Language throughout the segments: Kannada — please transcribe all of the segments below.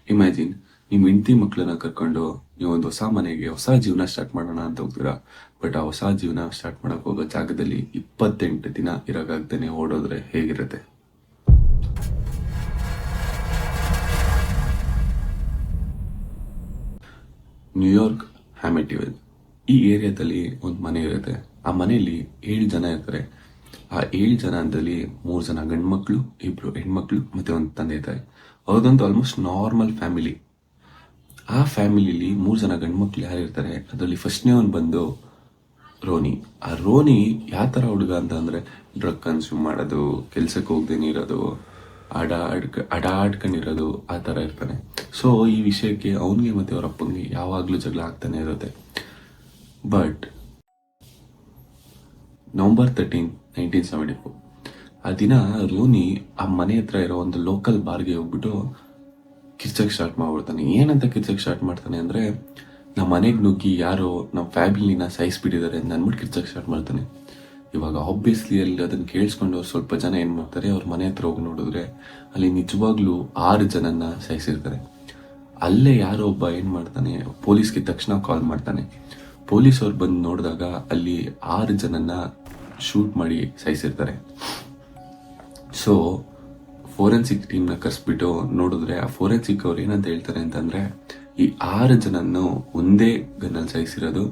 ಇಮ್ಯಾಜಿನ್, ನಿಮ್ಮ ಹೆಂಡತಿ ಮಕ್ಕಳನ್ನ ಕರ್ಕೊಂಡು ನೀವೊಂದು ಹೊಸ ಮನೆಗೆ ಹೊಸ ಜೀವನ ಸ್ಟಾರ್ಟ್ ಮಾಡೋಣ ಅಂತ ಹೋಗ್ತೀರಾ. ಬಟ್ ಆ ಹೊಸ ಜೀವನ ಸ್ಟಾರ್ಟ್ ಮಾಡಕ್ ಹೋಗೋ ಜಾಗದಲ್ಲಿ 28 ದಿನ ಇರೋಕ್ಕಾಗ್ದೇನೆ ಓಡೋದ್ರೆ ಹೇಗಿರುತ್ತೆ? ನ್ಯೂಯಾರ್ಕ್ ಹ್ಯಾಮಿಟಿವೆಲ್ ಈ ಏರಿಯಾದಲ್ಲಿ ಒಂದು ಮನೆ ಇರುತ್ತೆ. ಆ ಮನೆಯಲ್ಲಿ 7 ಜನ ಇರ್ತಾರೆ. ಆ 7 ಜನದಲ್ಲಿ 3 ಜನ ಗಂಡು ಮಕ್ಕಳು, 2 ಹೆಣ್ಮಕ್ಳು ಮತ್ತೆ ಒಂದು ತಂದೆ ತಾಯಿ. ಅವ್ರದಂತೂ ಆಲ್ಮೋಸ್ಟ್ ನಾರ್ಮಲ್ ಫ್ಯಾಮಿಲಿ. ಆ ಫ್ಯಾಮಿಲಿಲಿ 3 ಜನ ಗಂಡು ಮಕ್ಳು ಯಾರು ಇರ್ತಾರೆ, ಅದರಲ್ಲಿ ಫಸ್ಟ್ನೇ ಒಂದು ಬಂದು ರೋನಿ. ಆ ರೋನಿ ಯಾವ ಥರ ಹುಡುಗ ಅಂತಂದರೆ ಡ್ರಗ್ ಕನ್ಸ್ಯೂಮ್ ಮಾಡೋದು, ಕೆಲ್ಸಕ್ಕೆ ಹೋಗ್ದೇನೆ ಇರೋದು, ಅಡಾಡ್ಕೊಂಡಿರೋದು, ಆ ಥರ ಇರ್ತಾನೆ. ಸೊ ಈ ವಿಷಯಕ್ಕೆ ಅವನಿಗೆ ಮತ್ತು ಅವ್ರ ಅಪ್ಪನಿಗೆ ಯಾವಾಗಲೂ ಜಗಳ ಆಗ್ತಾನೆ ಇರುತ್ತೆ. ಬಟ್ ನವಂಬರ್ 13, 1974 ಆ ದಿನ ರೋನಿ ಆ ಮನೆ ಹತ್ರ ಇರೋ ಒಂದು ಲೋಕಲ್ ಬಾರ್ಗೆ ಹೋಗ್ಬಿಟ್ಟು ಕಿರ್ಚಕ್ ಸ್ಟಾರ್ಟ್ ಮಾಡ್ಬಿಡ್ತಾನೆ. ಏನಂತ ಕಿರ್ಚಕ್ ಸ್ಟಾರ್ಟ್ ಮಾಡ್ತಾನೆ ಅಂದರೆ, ನಮ್ಮ ಮನೆಗೆ ನುಗ್ಗಿ ಯಾರೋ ನಮ್ಮ ಫ್ಯಾಮಿಲಿನ ಸಾಯಿಸ್ಬಿಟ್ಟಿದ್ದಾರೆ ಅಂತ ಅಂದ್ಬಿಟ್ಟು ಕಿರ್ಚಕ್ ಸ್ಟಾರ್ಟ್ ಮಾಡ್ತಾನೆ. ಇವಾಗ ಆಬ್ವಿಯಸ್ಲಿ ಅಲ್ಲಿ ಅದನ್ನು ಕೇಳಿಸ್ಕೊಂಡು ಸ್ವಲ್ಪ ಜನ ಏನು ಮಾಡ್ತಾರೆ, ಅವ್ರ ಮನೆ ಹತ್ರ ಹೋಗಿ ನೋಡಿದ್ರೆ ಅಲ್ಲಿ ನಿಜವಾಗ್ಲೂ 6 ಜನನ್ನ ಸಾಯಿಸಿರ್ತಾರೆ. ಅಲ್ಲೇ ಯಾರೋ ಒಬ್ಬ ಏನು ಮಾಡ್ತಾನೆ, ಪೊಲೀಸ್ಗೆ ತಕ್ಷಣ ಕಾಲ್ ಮಾಡ್ತಾನೆ. ಪೊಲೀಸ್ ಅವ್ರು ಬಂದು ನೋಡಿದಾಗ ಅಲ್ಲಿ 6 ಜನನ್ನ ಶೂಟ್ ಮಾಡಿ ಸಾಯಿಸಿರ್ತಾರೆ. ಸೊ ಫೋರೆನ್ಸಿಕ್ ಟೀಮ್ನ ಕರೆಸ್ಬಿಟ್ಟು ನೋಡಿದ್ರೆ ಆ ಫೋರೆನ್ಸಿಕ್ ಅವ್ರು ಏನಂತ ಹೇಳ್ತಾರೆ ಅಂತಂದ್ರೆ, ಈ 6 ಜನನ್ನು ಒಂದೇ ಗನ್ನಲ್ಲಿ ಸಾಯಿಸಿರೋದು.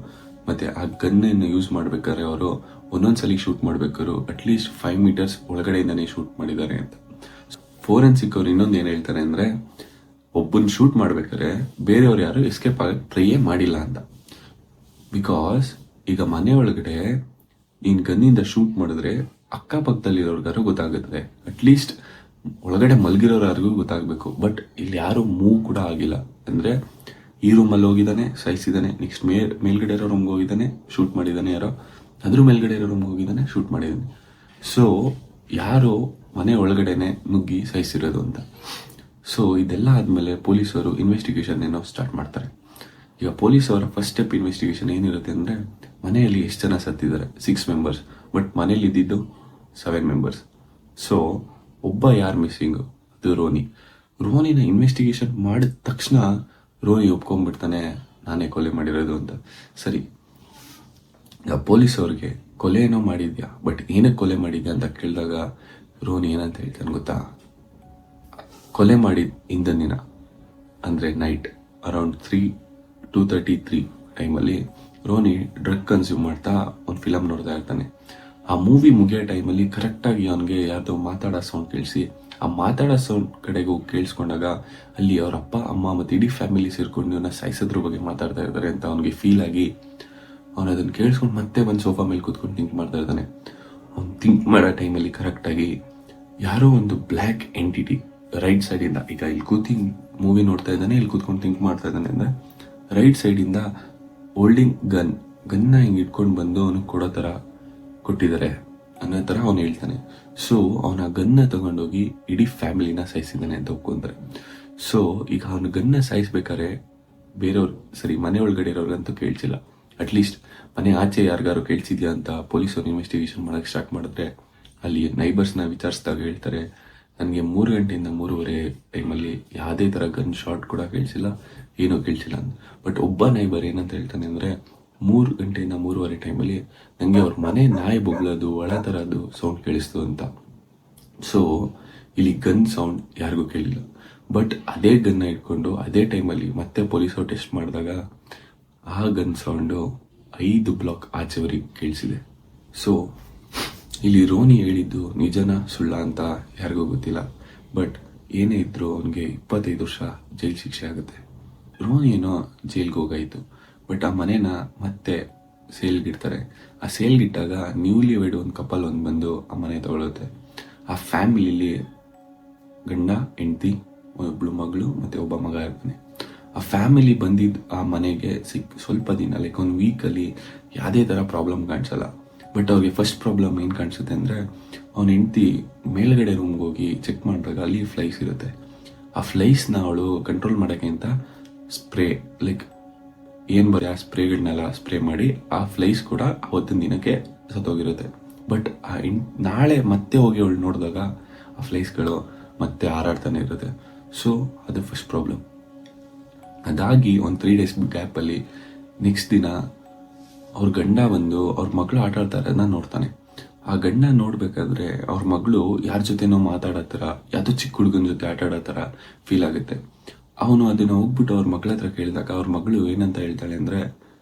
ಮತ್ತೆ ಆ ಗನ್ನನ್ನು ಯೂಸ್ ಮಾಡ್ಬೇಕಾದ್ರೆ ಅವರು ಒಂದೊಂದ್ಸಲಿ ಶೂಟ್ ಮಾಡ್ಬೇಕಾದ್ರು ಅಟ್ಲೀಸ್ಟ್ 5 ಮೀಟರ್ಸ್ ಒಳಗಡೆಯಿಂದನೇ ಶೂಟ್ ಮಾಡಿದ್ದಾರೆ ಅಂತ. ಫೋರೆನ್ಸಿಕ್ ಅವ್ರು ಇನ್ನೊಂದು ಏನು ಹೇಳ್ತಾರೆ ಅಂದ್ರೆ, ಒಬ್ಬನ್ ಶೂಟ್ ಮಾಡ್ಬೇಕಾದ್ರೆ ಬೇರೆಯವ್ರು ಯಾರು ಎಸ್ಕೇಪ್ ಆಗಕ್ಕೆ ಟ್ರೈಯೇ ಮಾಡಿಲ್ಲ ಅಂತ. ಬಿಕಾಸ್ ಈಗ ಮನೆ ಒಳಗಡೆ ನೀನ್ ಗನ್ನಿಂದ ಶೂಟ್ ಮಾಡಿದ್ರೆ ಅಕ್ಕಪಕ್ಕದಲ್ಲಿರೋರ್ಗಾರು ಗೊತ್ತಾಗುತ್ತೆ, ಅಟ್ಲೀಸ್ಟ್ ಒಳಗಡೆ ಮಲಗಿರೋರ್ಗೂ ಗೊತ್ತಾಗಬೇಕು. ಬಟ್ ಇಲ್ಲಿ ಯಾರು ಮೂವ್ ಕೂಡ ಆಗಿಲ್ಲ. ಅಂದ್ರೆ ಈ ರೂಮಲ್ಲಿ ಹೋಗಿದ್ದಾನೆ, ಸಾಯಿಸಿದ್ದಾನೆ, ನೆಕ್ಸ್ಟ್ ಮೇಲ್ಗಡೆ ಇರೋ ರೂಮ್ಗೆ ಹೋಗಿದ್ದಾನೆ, ಶೂಟ್ ಮಾಡಿದ್ದಾನೆ, ಯಾರೋ ಅದ್ರ ಮೇಲ್ಗಡೆ ಇರೋ ರೂಮ್ಗೆ ಹೋಗಿದ್ದಾನೆ, ಶೂಟ್ ಮಾಡಿದ್ದಾನೆ. ಸೊ ಯಾರು ಮನೆ ಒಳಗಡೆನೆ ನುಗ್ಗಿ ಸಾಯಿಸಿರೋದು ಅಂತ. ಸೊ ಇದೆಲ್ಲ ಆದಮೇಲೆ ಪೊಲೀಸರು ಇನ್ವೆಸ್ಟಿಗೇಷನ್ ಏನೋ ಸ್ಟಾರ್ಟ್ ಮಾಡ್ತಾರೆ. ಈಗ ಪೊಲೀಸ್ ಅವರ ಫಸ್ಟ್ ಸ್ಟೆಪ್ ಇನ್ವೆಸ್ಟಿಗೇಷನ್ ಏನಿರುತ್ತೆ ಅಂದರೆ, ಮನೆಯಲ್ಲಿ ಎಷ್ಟು ಜನ ಸತ್ತಿದ್ದಾರೆ, 6 ಮೆಂಬರ್ಸ್. ಬಟ್ ಮನೇಲಿ ಇದ್ದಿದ್ದು 7 ಮೆಂಬರ್ಸ್. ಸೊ ಒಬ್ಬ ಯಾರು ಮಿಸ್ಸಿಂಗು, ಅದು ರೋನಿನ ಇನ್ವೆಸ್ಟಿಗೇಷನ್ ಮಾಡಿದ ತಕ್ಷಣ ರೋನಿ ಒಪ್ಕೊಂಡ್ಬಿಡ್ತಾನೆ, ನಾನೇ ಕೊಲೆ ಮಾಡಿರೋದು ಅಂತ. ಸರಿ, ಈಗ ಪೊಲೀಸ್ ಅವ್ರಿಗೆ ಕೊಲೆ ಏನೋ ಮಾಡಿದ್ಯಾ, ಬಟ್ ಏನಕ್ಕೆ ಕೊಲೆ ಮಾಡಿದ್ಯಾ ಅಂತ ಕೇಳಿದಾಗ ರೋನಿ ಏನಂತ ಹೇಳ್ತಾನೆ ಗೊತ್ತಾ? ಕೊಲೆ ಮಾಡಿದ ಹಿಂದಿನ ದಿನ ಅಂದರೆ ನೈಟ್ ಅರೌಂಡ್ 2:33 ಟೈಮಲ್ಲಿ ರೋನಿ ಡ್ರಗ್ ಕನ್ಸ್ಯೂಮ್ ಮಾಡ್ತಾ ಒಂದು ಫಿಲಮ್ ನೋಡ್ತಾ ಇರ್ತಾನೆ. ಆ ಮೂವಿ ಮುಗಿಯೋ ಟೈಮಲ್ಲಿ ಕರೆಕ್ಟಾಗಿ ಅವನಿಗೆ ಯಾರ್ದೋ ಮಾತಾಡೋ ಸೌಂಡ್ ಕೇಳಿಸಿ, ಆ ಮಾತಾಡೋ ಸೌಂಡ್ ಕಡೆಗೆ ಹೋಗಿ ಕೇಳಿಸ್ಕೊಂಡಾಗ ಅಲ್ಲಿ ಅವ್ರ ಅಪ್ಪ ಅಮ್ಮ ಮತ್ತು ಇಡೀ ಫ್ಯಾಮಿಲಿ ಸೇರ್ಕೊಂಡು ಇವನ್ನ ಸಾಯಿಸೋದ್ರ ಬಗ್ಗೆ ಮಾತಾಡ್ತಾ ಇರ್ತಾರೆ ಅಂತ ಅವನಿಗೆ ಫೀಲ್ ಆಗಿ ಅವನು ಅದನ್ನು ಕೇಳಿಸ್ಕೊಂಡು ಮತ್ತೆ ಒಂದು ಸೋಫಾ ಮೇಲೆ ಕೂತ್ಕೊಂಡು ಥಿಂಕ್ ಮಾಡ್ತಾ ಇರ್ತಾನೆ. ಅವ್ನು ಥಿಂಕ್ ಮಾಡೋ ಟೈಮಲ್ಲಿ ಕರೆಕ್ಟಾಗಿ ಯಾರೋ ಒಂದು ಬ್ಲ್ಯಾಕ್ ಎಂಟಿಟಿ ರೈಟ್ ಸೈಡಿಂದ, ಈಗ ಇಲ್ಲಿ ಕೂತಿ ಮೂವಿ ನೋಡ್ತಾ ಇದ್ದಾನೆ, ಇಲ್ಲಿ ಕೂತ್ಕೊಂಡು ಥಿಂಕ್ ಮಾಡ್ತಾ ಇದ್ದಾನೆ ಅಂದರೆ ರೈಟ್ ಸೈಡಿಂದ ಹೋಲ್ಡಿಂಗ್ ಗನ್ನ ಹಿಂಗೆ ಇಟ್ಕೊಂಡು ಬಂದು ಅವನಿಗೆ ಕೊಡೋ ಥರ ಕೊಟ್ಟಿದ್ದಾರೆ ಅನ್ನೋ ಥರ ಅವನು ಹೇಳ್ತಾನೆ. ಸೊ ಅವನ ಗನ್ನ ತಗೊಂಡೋಗಿ ಇಡೀ ಫ್ಯಾಮಿಲಿನ ಸಾಯಿಸಿದ್ದಾನೆ ಅಂತ ಒಪ್ಕೊಂತಾರೆ. ಸೊ ಈಗ ಅವನ ಗನ್ನ ಸಾಯಿಸ್ಬೇಕಾದ್ರೆ ಬೇರೆಯವ್ರು, ಸರಿ ಮನೆ ಒಳಗಡೆ ಇರೋರ್ಗಂತೂ ಕೇಳಿಸಿಲ್ಲ, ಅಟ್ಲೀಸ್ಟ್ ಮನೆ ಆಚೆ ಯಾರಿಗಾರು ಕೇಳಿಸಿದ್ಯಾ ಅಂತ ಪೊಲೀಸವ್ರು ಇನ್ವೆಸ್ಟಿಗೇಷನ್ ಮಾಡೋಕ್ಕೆ ಸ್ಟಾರ್ಟ್ ಮಾಡಿದ್ರೆ ಅಲ್ಲಿ ನೈಬರ್ಸ್ನ ವಿಚಾರಿಸಿದಾಗ ಹೇಳ್ತಾರೆ, ನನಗೆ 3 ಗಂಟೆಯಿಂದ 3:30 ಟೈಮಲ್ಲಿ ಯಾವುದೇ ಥರ ಗನ್ ಶಾಟ್ ಕೂಡ ಕೇಳಿಸಿಲ್ಲ, ಏನೂ ಕೇಳಿಸಿಲ್ಲ ಅಂತ. ಬಟ್ ಒಬ್ಬ ನೈಬರ್ ಏನಂತ ಹೇಳ್ತಾನೆ ಅಂದರೆ, 3 ಗಂಟೆಯಿಂದ 3:30 ಟೈಮಲ್ಲಿ ನನಗೆ ಅವ್ರ ಮನೆ ನಾಯಿ ಬೊಗಳೋದು, ಒಳ ಥರದ್ದು ಸೌಂಡ್ ಕೇಳಿಸ್ತು ಅಂತ. ಸೊ ಇಲ್ಲಿ ಗನ್ ಸೌಂಡ್ ಯಾರಿಗೂ ಕೇಳಿಲ್ಲ. ಬಟ್ ಅದೇ ಗನ್ನ ಇಟ್ಕೊಂಡು ಅದೇ ಟೈಮಲ್ಲಿ ಮತ್ತೆ ಪೊಲೀಸರು ಟೆಸ್ಟ್ ಮಾಡಿದಾಗ ಆ ಗನ್ ಸೌಂಡು 5 ಬ್ಲಾಕ್ ಆಚೆವರೆಗೆ ಕೇಳಿಸಿದೆ. ಸೊ ಇಲ್ಲಿ ರೋನಿ ಹೇಳಿದ್ದು ನಿಜನ ಸುಳ್ಳ ಅಂತ ಯಾರಿಗೂ ಗೊತ್ತಿಲ್ಲ. ಬಟ್ ಏನೇ ಇದ್ರೂ ಅವನಿಗೆ 25 ವರ್ಷ ಜೈಲು ಶಿಕ್ಷೆ ಆಗುತ್ತೆ. ರೋನಿ ಏನೋ ಜೈಲ್ಗೆ ಹೋಗಾಯಿತು, ಬಟ್ ಆ ಮನೇನ ಮತ್ತೆ ಸೇಲ್ಗಿಡ್ತಾರೆ. ಆ ಸೇಲ್ಗಿಟ್ಟಾಗ ನ್ಯೂಲಿ ವೆಡ್ ಒಂದು ಕಪಲ್ ಬಂದು ಆ ಮನೆ ತಗೊಳುತ್ತೆ. ಆ ಫ್ಯಾಮಿಲಿಲಿ ಗಂಡ, ಹೆಂಡತಿ, ಒಬ್ಬಳು ಮಗಳು ಮತ್ತು ಒಬ್ಬ ಮಗ ಇರ್ತಾನೆ. ಆ ಫ್ಯಾಮಿಲಿ ಬಂದಿದ್ದು ಆ ಮನೆಗೆ ಸ್ವಲ್ಪ ದಿನ, ಲೈಕ್ ಒಂದು ವೀಕಲ್ಲಿ ಯಾವುದೇ ಥರ ಪ್ರಾಬ್ಲಮ್ ಕಾಣಿಸಲ್ಲ. ಬಟ್ ಅವ್ರಿಗೆ ಫಸ್ಟ್ ಪ್ರಾಬ್ಲಮ್ ಏನು ಕಾಣಿಸುತ್ತೆ ಅಂದರೆ, ಅವನ ಹೆಂಡತಿ ಮೇಲ್ಗಡೆ ರೂಮ್ಗೆ ಹೋಗಿ ಚೆಕ್ ಮಾಡಿದಾಗ ಅಲ್ಲಿ ಫ್ಲೈಸ್ ಇರುತ್ತೆ. ಆ ಫ್ಲೈಸ್ನ ಅವಳು ಕಂಟ್ರೋಲ್ ಮಾಡೋಕ್ಕೆ ಅಂತ ಸ್ಪ್ರೇ, ಲೈಕ್ ಏನು ಬರೀ ಆ ಸ್ಪ್ರೇಗಳನ್ನೆಲ್ಲ ಸ್ಪ್ರೇ ಮಾಡಿ ಆ ಫ್ಲೈಸ್ ಕೂಡ ಅವತ್ತಿನ ದಿನಕ್ಕೆ ಸತ್ತೋಗಿರುತ್ತೆ. ಬಟ್ ನಾಳೆ ಮತ್ತೆ ಹೋಗಿ ಅವಳು ನೋಡಿದಾಗ ಆ ಫ್ಲೈಸ್ಗಳು ಮತ್ತೆ ಹಾರಾಡ್ತಾನೆ ಇರುತ್ತೆ. ಸೊ ಅದು ಫಸ್ಟ್ ಪ್ರಾಬ್ಲಮ್. ಅದಾಗಿ ಒಂದು 3 days ಗ್ಯಾಪಲ್ಲಿ ನೆಕ್ಸ್ಟ್ ದಿನ ಅವ್ರ ಗಂಡ ಬಂದು ಅವ್ರ ಮಗಳು ಆಟ ಆಡ್ತಾರೆ ಅದನ್ನ ನೋಡ್ತಾನೆ. ಆ ಗಂಡ ನೋಡ್ಬೇಕಾದ್ರೆ ಅವ್ರ ಮಗಳು ಯಾರ ಜೊತೆನೋ ಮಾತಾಡತ್ತರ, ಯಾವುದೋ ಚಿಕ್ಕ ಹುಡುಗನ ಜೊತೆ ಆಟ ಆಡೋ ಥರ ಫೀಲ್ ಆಗುತ್ತೆ. ಅವನು ಅದನ್ನ ಹೋಗ್ಬಿಟ್ಟು ಅವ್ರ ಮಗಳ ಹತ್ರ ಕೇಳಿದಾಗ ಅವ್ರ ಮಗಳು ಏನಂತ ಹೇಳ್ತಾಳೆ ಅಂದ್ರೆ,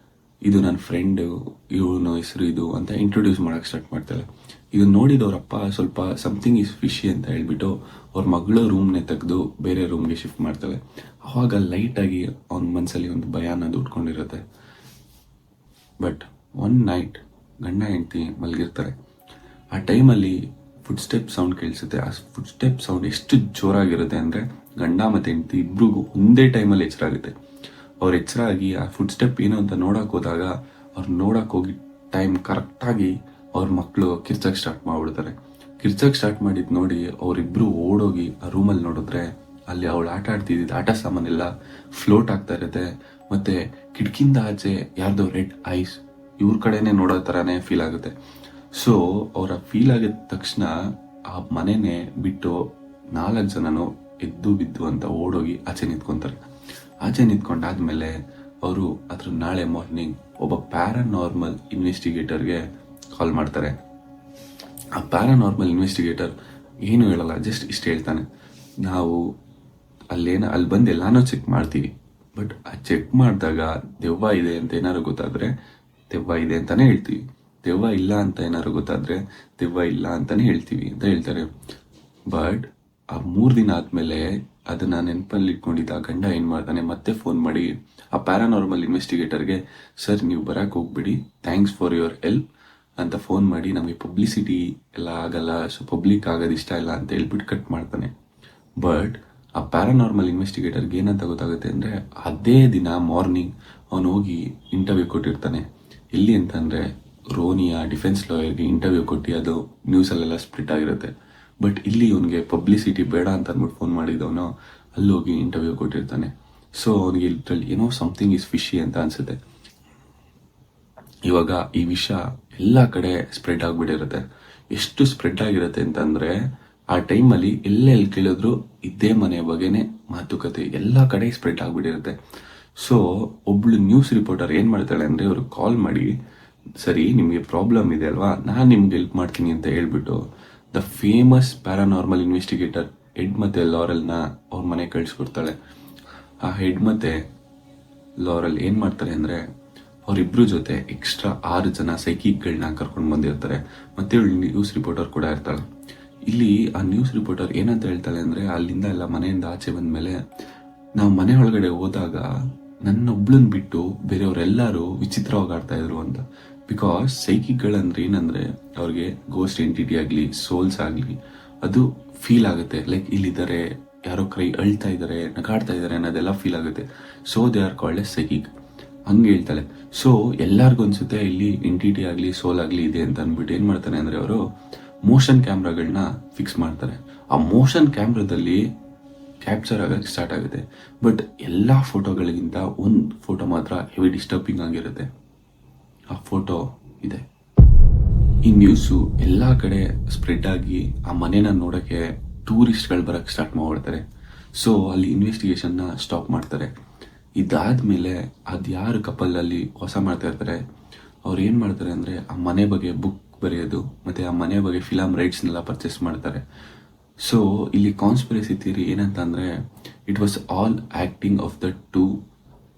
ಇದು ನನ್ನ ಫ್ರೆಂಡ್, ಇವನು ಹೆಸರು ಇದು ಅಂತ ಇಂಟ್ರೊಡ್ಯೂಸ್ ಮಾಡಕ್ ಸ್ಟಾರ್ಟ್ ಮಾಡ್ತಾಳೆ. ಇದನ್ನ ನೋಡಿದವ್ರಪ್ಪ ಸ್ವಲ್ಪ ಸಮಥಿಂಗ್ ಇಸ್ ಫಿಶಿ ಅಂತ ಹೇಳ್ಬಿಟ್ಟು ಅವ್ರ ಮಗಳು ರೂಮ್ನೇ ತೆಗೆದು ಬೇರೆ ರೂಮ್ಗೆ ಶಿಫ್ಟ್ ಮಾಡ್ತಾಳೆ. ಅವಾಗ ಲೈಟ್ ಆಗಿ ಅವನ ಮನಸ್ಸಲ್ಲಿ ಒಂದು ಭಯ ಅನ್ನೋದು ಉಟ್ಕೊಂಡಿರುತ್ತೆ. ಬಟ್ ಒನ್ ನೈಟ್ ಗಂಡ ಹೆಂಡತಿ ಮಲಗಿರ್ತಾರೆ. ಆ ಟೈಮಲ್ಲಿ ಫುಡ್ ಸ್ಟೆಪ್ ಸೌಂಡ್ ಕೇಳಿಸುತ್ತೆ. ಆ ಫುಡ್ ಸ್ಟೆಪ್ ಸೌಂಡ್ ಎಷ್ಟು ಜೋರಾಗಿರುತ್ತೆ ಅಂದರೆ ಗಂಡ ಮತ್ತು ಹೆಂಡತಿ ಇಬ್ರಿಗೂ ಒಂದೇ ಟೈಮಲ್ಲಿ ಎಚ್ಚರ ಆಗುತ್ತೆ. ಅವ್ರ ಎಚ್ಚರ ಆಗಿ ಆ ಫುಡ್ ಸ್ಟೆಪ್ ಏನು ಅಂತ ನೋಡಕ್ ಹೋದಾಗ ಅವ್ರು ನೋಡಕ್ ಹೋಗಿ ಟೈಮ್ ಕರೆಕ್ಟಾಗಿ ಅವ್ರ ಮಕ್ಕಳು ಕಿರ್ಚಕ್ ಸ್ಟಾರ್ಟ್ ಮಾಡ್ಬಿಡ್ತಾರೆ. ಕಿರ್ಚಕ್ ಸ್ಟಾರ್ಟ್ ಮಾಡಿದ್ ನೋಡಿ ಅವರಿಬ್ರು ಓಡೋಗಿ ಆ ರೂಮಲ್ಲಿ ನೋಡಿದ್ರೆ ಅಲ್ಲಿ ಅವಳು ಆಟ ಆಡ್ತಿದ್ದ ಆಟ ಸಾಮಾನೆಲ್ಲ ಫ್ಲೋಟ್ ಆಗ್ತಾ ಇರುತ್ತೆ. ಮತ್ತೆ ಕಿಟಕಿಯಿಂದ ಆಚೆ ಯಾರ್ದೋ ರೆಡ್ ಐಸ್ ಇವ್ರ ಕಡೆನೆ ನೋಡೋ ಥರನೇ ಫೀಲ್ ಆಗುತ್ತೆ. ಸೊ ಅವರ ಫೀಲ್ ಆಗಿದ ತಕ್ಷಣ ಆ ಮನೆನೇ ಬಿಟ್ಟು 4 ಜನನು ಎದ್ದು ಬಿದ್ದು ಅಂತ ಓಡೋಗಿ ಆಚೆ ನಿಂತ್ಕೊಂತಾರೆ. ಆಚೆ ನಿಂತ್ಕೊಂಡಾದ್ಮೇಲೆ ಅವರು ಅದ್ರ ನಾಳೆ ಮಾರ್ನಿಂಗ್ ಒಬ್ಬ ಪ್ಯಾರಾನಾರ್ಮಲ್ ಇನ್ವೆಸ್ಟಿಗೇಟರ್ಗೆ ಕಾಲ್ ಮಾಡ್ತಾರೆ. ಆ ಪ್ಯಾರಾನಾರ್ಮಲ್ ಇನ್ವೆಸ್ಟಿಗೇಟರ್ ಏನು ಹೇಳಲ್ಲ, ಜಸ್ಟ್ ಇಷ್ಟು ಹೇಳ್ತಾನೆ, ನಾವು ಅಲ್ಲಿ ಬಂದು ಎಲ್ಲಾನು ಚೆಕ್ ಮಾಡ್ತೀವಿ, ಬಟ್ ಆ ಚೆಕ್ ಮಾಡಿದಾಗ ದೆವ್ವ ಇದೆ ಅಂತ ಏನಾದ್ರು ಗೊತ್ತಾದ್ರೆ ದೆವ್ವ ಇದೆ ಅಂತಾನೆ ಹೇಳ್ತೀವಿ, ದೆವ್ವ ಇಲ್ಲ ಅಂತ ಏನಾದ್ರು ಗೊತ್ತಾದ್ರೆ ದೆವ್ವ ಇಲ್ಲ ಅಂತಾನೆ ಹೇಳ್ತೀವಿ ಅಂತ ಹೇಳ್ತಾರೆ. ಬಟ್ ಆ 3 ದಿನ ಆದ್ಮೇಲೆ ಅದನ್ನ ನೆನಪಲ್ಲಿ ಇಟ್ಕೊಂಡಿದ್ದ ಗಂಡ ಏನ್ ಮಾಡ್ತಾನೆ, ಮತ್ತೆ ಫೋನ್ ಮಾಡಿ ಆ ಪ್ಯಾರಾನಾರ್ಮಲ್ ಇನ್ವೆಸ್ಟಿಗೇಟರ್ಗೆ, ಸರ್ ನೀವು ಬರಕ್ ಹೋಗ್ಬಿಡಿ, ಥ್ಯಾಂಕ್ಸ್ ಫಾರ್ ಯುವರ್ ಹೆಲ್ಪ್ ಅಂತ ಫೋನ್ ಮಾಡಿ, ನಮಗೆ ಪಬ್ಲಿಸಿಟಿ ಎಲ್ಲ ಆಗಲ್ಲ, ಸೊ ಪಬ್ಲಿಕ್ ಆಗೋದು ಇಷ್ಟ ಇಲ್ಲ ಅಂತ ಹೇಳ್ಬಿಟ್ಟು ಕಟ್ ಮಾಡ್ತಾನೆ. ಬಟ್ ಆ ಪ್ಯಾರಾನಾರ್ಮಲ್ ಇನ್ವೆಸ್ಟಿಗೇಟರ್ಗೆ ಏನಂತ ಗೊತ್ತಾಗುತ್ತೆ ಅಂದ್ರೆ ಅದೇ ದಿನ ಮಾರ್ನಿಂಗ್ ಅವನು ಹೋಗಿ ಇಂಟರ್ವ್ಯೂ ಕೊಟ್ಟಿರ್ತಾನೆ. ಎಲ್ಲಿ ಅಂತಂದ್ರೆ ರೋನಿಯಾ ಡಿಫೆನ್ಸ್ ಲಾಯರ್ಗೆ ಇಂಟರ್ವ್ಯೂ ಕೊಟ್ಟು ಅದು ನ್ಯೂಸಲ್ಲೆಲ್ಲ ಸ್ಪ್ಲಿಟ್ ಆಗಿರುತ್ತೆ. ಬಟ್ ಇಲ್ಲಿ ಇವನಿಗೆ ಪಬ್ಲಿಸಿಟಿ ಬೇಡ ಅಂತ ಅಂದ್ಬಿಟ್ಟು ಫೋನ್ ಮಾಡಿದವನು ಅಲ್ಲಿ ಹೋಗಿ ಇಂಟರ್ವ್ಯೂ ಕೊಟ್ಟಿರ್ತಾನೆ. ಸೊ ಅವನಿಗೆ ಇದ್ರಲ್ಲಿ ಏನೋ ಸಮಥಿಂಗ್ ಇಸ್ ಫಿಶಿ ಅಂತ ಅನ್ಸುತ್ತೆ. ಇವಾಗ ಈ ವಿಷಯ ಎಲ್ಲ ಕಡೆ ಸ್ಪ್ರೆಡ್ ಆಗ್ಬಿಟ್ಟಿರುತ್ತೆ. ಎಷ್ಟು ಸ್ಪ್ರೆಡ್ ಆಗಿರುತ್ತೆ ಅಂತಂದ್ರೆ ಆ ಟೈಮಲ್ಲಿ ಎಲ್ಲೆಲ್ಲಿ ಕೇಳಿದ್ರು ಇದೇ ಮನೆ ಬಗ್ಗೆನೆ ಮಾತುಕತೆ ಎಲ್ಲ ಕಡೆ ಸ್ಪ್ರೆಡ್ ಆಗ್ಬಿಟ್ಟಿರುತ್ತೆ. ಸೊ ಒಬ್ಳು ನ್ಯೂಸ್ ರಿಪೋರ್ಟರ್ ಏನ್ ಮಾಡ್ತಾಳೆ ಅಂದ್ರೆ ಅವ್ರಿಗೆ ಕಾಲ್ ಮಾಡಿ, ಸರಿ ನಿಮ್ಗೆ ಪ್ರಾಬ್ಲಮ್ ಇದೆ ಅಲ್ವಾ, ನಾನು ನಿಮ್ಗೆ ಹೆಲ್ಪ್ ಮಾಡ್ತೀನಿ ಅಂತ ಹೇಳ್ಬಿಟ್ಟು the famous paranormal investigator head ಮತ್ತೆ ಲಾರೆಲ್ನ ಅವ್ರ ಮನೆ ಕಳಿಸ್ಕೊಡ್ತಾಳೆ. ಆ ಹೆಡ್ ಮತ್ತೆ ಲಾರೆಲ್ ಏನ್ ಮಾಡ್ತಾರೆ ಅಂದ್ರೆ ಅವರಿಬ್ರು ಜೊತೆ ಎಕ್ಸ್ಟ್ರಾ 6 ಜನ ಸೈಕಿಕ್ಗಳನ್ನ ಕರ್ಕೊಂಡು ಬಂದಿರ್ತಾರೆ. ಮತ್ತೆ ನ್ಯೂಸ್ ರಿಪೋರ್ಟರ್ ಕೂಡ ಇರ್ತಾಳೆ. ಇಲ್ಲಿ ಆ ನ್ಯೂಸ್ ರಿಪೋರ್ಟರ್ ಏನಂತ ಹೇಳ್ತಾಳೆ ಅಂದ್ರೆ, ಅಲ್ಲಿಂದ ಎಲ್ಲ ಮನೆಯಿಂದ ಆಚೆ ಬಂದ್ಮೇಲೆ ನಾವು ಮನೆ ಒಳಗಡೆ ಹೋದಾಗ ನನ್ನೊಬ್ಳನ್ ಬಿಟ್ಟು ಬೇರೆಯವರೆಲ್ಲರೂ ವಿಚಿತ್ರವಾಗಿ ಆಡ್ತಾ ಇದ್ರು ಅಂತ. ಬಿಕಾಸ್ ಸೈಕಿಕ್ಗಳಂದ್ರೆ ಏನಂದ್ರೆ ಅವ್ರಿಗೆ ಗೋಸ್ಟ್ ಎಂಟಿಟಿ ಆಗ್ಲಿ ಸೋಲ್ಸ್ ಆಗ್ಲಿ ಅದು ಫೀಲ್ ಆಗುತ್ತೆ, ಲೈಕ್ ಇಲ್ಲಿದ್ದಾರೆ, ಯಾರೋ ಕೈ ಅಳ್ತಾ ಇದ್ದಾರೆ, ನಗಾಡ್ತಾ ಇದ್ದಾರೆ ಅನ್ನೋದೆಲ್ಲ ಫೀಲ್ ಆಗುತ್ತೆ. So they are called A psychic ಹಂಗೆ ಹೇಳ್ತಾಳೆ. ಸೊ ಎಲ್ಲಾರ್ಗು ಅನ್ಸುತ್ತೆ ಇಲ್ಲಿ ಎಂಟಿಟಿ ಆಗ್ಲಿ ಸೋಲ್ ಆಗ್ಲಿ ಇದೆ ಅಂತ ಅಂದ್ಬಿಟ್ಟು ಏನ್ ಮಾಡ್ತಾನೆ ಅಂದ್ರೆ ಅವರು ಮೋಷನ್ ಕ್ಯಾಮ್ರಾಗಳನ್ನ ಫಿಕ್ಸ್ ಮಾಡ್ತಾರೆ. ಆ ಮೋಷನ್ ಕ್ಯಾಮ್ರಾದಲ್ಲಿ ಕ್ಯಾಪ್ಚರ್ ಆಗಕ್ಕೆ ಸ್ಟಾರ್ಟ್ ಆಗುತ್ತೆ. ಬಟ್ ಎಲ್ಲಾ ಫೋಟೋಗಳಿಗಿಂತ ಒಂದು ಫೋಟೋ ಮಾತ್ರ ಹೆವಿ ಡಿಸ್ಟರ್ಬಿಂಗ್ ಆಗಿರುತ್ತೆ. ಆ ಫೋಟೋ ಇದೆ. ಈ ನ್ಯೂಸು ಎಲ್ಲಾ ಕಡೆ ಸ್ಪ್ರೆಡ್ ಆಗಿ ಆ ಮನೆನ ನೋಡಕ್ಕೆ ಟೂರಿಸ್ಟ್ಗಳು ಬರಕ್ ಸ್ಟಾರ್ಟ್ ಮಾಡ್ಬಿಡ್ತಾರೆ. ಸೊ ಅಲ್ಲಿ ಇನ್ವೆಸ್ಟಿಗೇಷನ್ ನ ಸ್ಟಾಪ್ ಮಾಡ್ತಾರೆ. ಇದಾದ್ಮೇಲೆ ಅದ್ಯಾರು ಕಪಲ್ ಅಲ್ಲಿ ಹೊಸ ಮಾಡ್ತಾ ಇರ್ತಾರೆ ಅವ್ರು ಏನ್ ಮಾಡ್ತಾರೆ ಅಂದ್ರೆ ಆ ಮನೆ ಬಗ್ಗೆ ಬುಕ್ ಬರೆಯೋದು ಮತ್ತೆ ಆ ಮನೆ ಬಗ್ಗೆ ಫಿಲಮ್ ರೈಟ್ಸ್ನೆಲ್ಲ ಪರ್ಚೇಸ್ ಮಾಡ್ತಾರೆ. ಸೊ ಇಲ್ಲಿ ಕಾನ್ಸ್ಪಿರಸಿ ಥಿಯರಿ ಏನಂತ ಅಂದ್ರೆ it was all acting of the 2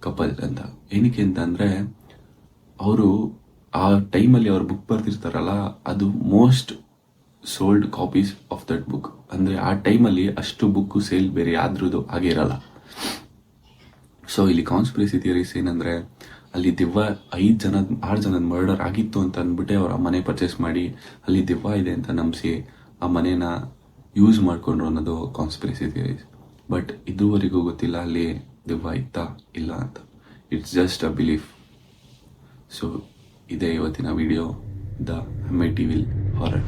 couple ಅಂತ. ಏನಕ್ಕೆ ಅಂತ ಅಂದ್ರೆ ಅವರು ಆ ಟೈಮಲ್ಲಿ ಅವ್ರು ಬುಕ್ ಬರ್ತಿರ್ತಾರಲ್ಲ ಅದು most sold copies of that book. ಅಂದ್ರೆ ಆ ಟೈಮಲ್ಲಿ ಅಷ್ಟು ಬುಕ್ ಸೇಲ್ ಬೇರೆ ಯಾವ್ದ್ರದ್ದು ಹಾಗೆ ಇರಲ್ಲ. ಸೊ ಇಲ್ಲಿ ಕಾನ್ಸ್ಪಿರಸಿ ಥಿಯರೀಸ್ ಏನಂದ್ರೆ ಅಲ್ಲಿ ದೆವ್ವ 6 ಜನದ ಮರ್ಡರ್ ಆಗಿತ್ತು ಅಂತ ಅಂದ್ಬಿಟ್ಟೆ ಅವ್ರ ಮನೆ ಪರ್ಚೇಸ್ ಮಾಡಿ ಅಲ್ಲಿ ದೆವ್ವ ಇದೆ ಅಂತ ನಂಬಿಸಿ ಆ ಮನೇನ ಯೂಸ್ ಮಾಡ್ಕೊಂಡ್ರು ಅನ್ನೋದು ಕಾನ್ಸ್ಪಿರಸಿ ಥಿಯರೀಸ್. ಬಟ್ ಇದುವರೆಗೂ ಗೊತ್ತಿಲ್ಲ ಅಲ್ಲಿ ದೆವ್ವ ಇತ್ತಾ ಇಲ್ಲ ಅಂತ. It's just a belief. So ಇದೇ ಇವತ್ತಿನ ವಿಡಿಯೋ, ದ ಅಮೇಟಿವಿಲ್ ಹಾರರ್.